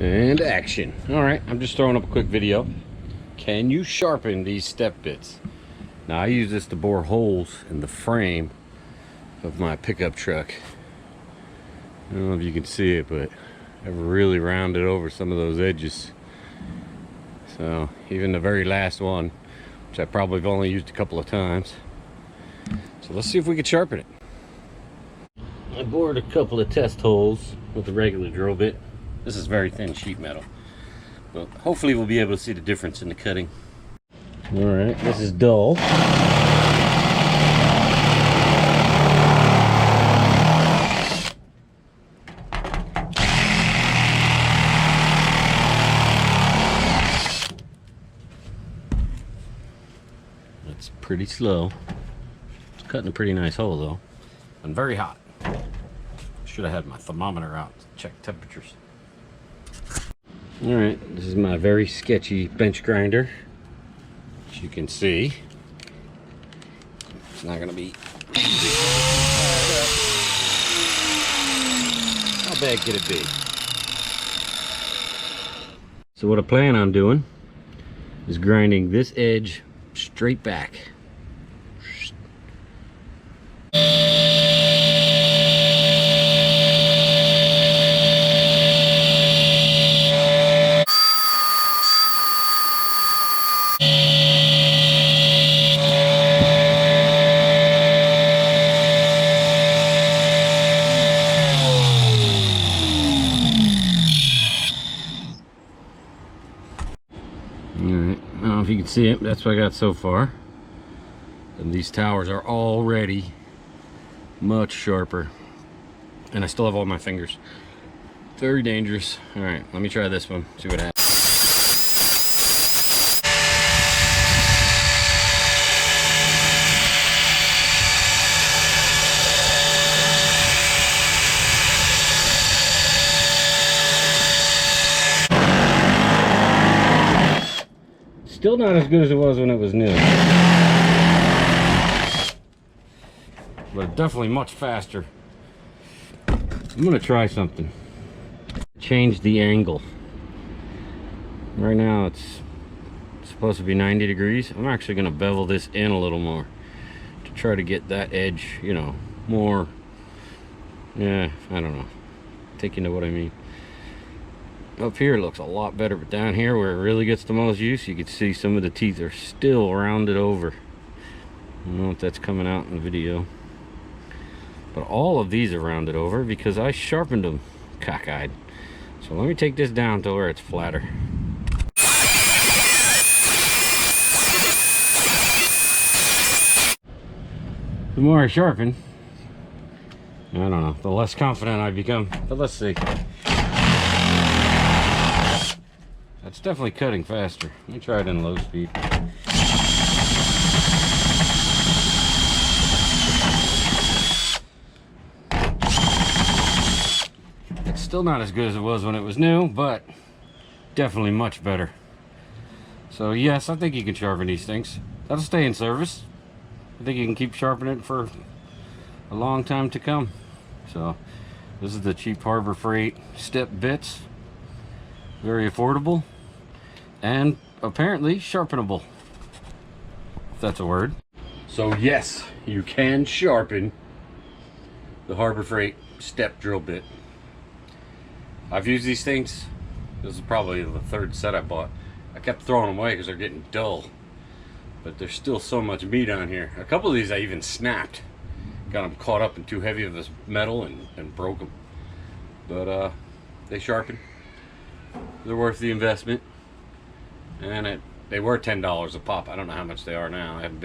And action. Alright, I'm just throwing up a quick video. Can you sharpen these step bits? Now I use this to bore holes in the frame of my pickup truck. I don't know if you can see it, but I've really rounded over some of those edges. So even the very last one, which I probably have only used a couple of times. So let's see if we can sharpen it. I bored a couple of test holes with a regular drill bit. This is very thin sheet metal, but hopefully we'll be able to see the difference in the cutting. All right, this is dull. That's pretty slow. It's cutting a pretty nice hole though, and very hot. Should have had my thermometer out to check temperatures. All right, this is my very sketchy bench grinder. As you can see, it's not going to be easy. How bad could it be? So what I plan on doing is grinding this edge straight back. Alright, I don't know if you can see it, but that's what I got so far. And these towers are already much sharper. And I still have all my fingers. Very dangerous. Alright, let me try this one, see what happens. Still not as good as it was when it was new. But definitely much faster. I'm gonna try something. Change the angle. Right now it's supposed to be 90 degrees. I'm actually gonna bevel this in a little more to try to get that edge, you know, more, yeah, I don't know. Take you know what I mean. Up here it looks a lot better, but down here where it really gets the most use, you can see some of the teeth are still rounded over. I don't know if that's coming out in the video, but all of these are rounded over because I sharpened them cockeyed. So let me take this down to where it's flatter. The more I sharpen, I don't know, the less confident I become, but let's see. It's definitely cutting faster. Let me try it in low speed. It's still not as good as it was when it was new, but definitely much better. So yes, I think you can sharpen these things. That'll stay in service. I think you can keep sharpening it for a long time to come. So this is the cheap Harbor Freight step bits. Very affordable. And apparently sharpenable, if that's a word. So yes, you can sharpen the Harbor Freight step drill bit. I've used these things. This is probably the third set I bought. I kept throwing them away because they're getting dull, but there's still so much meat on here. A couple of these I even snapped, got them caught up in too heavy of this metal and broke them. But they sharpen. They're worth the investment. And they were $10 a pop. I don't know how much they are now. I haven't been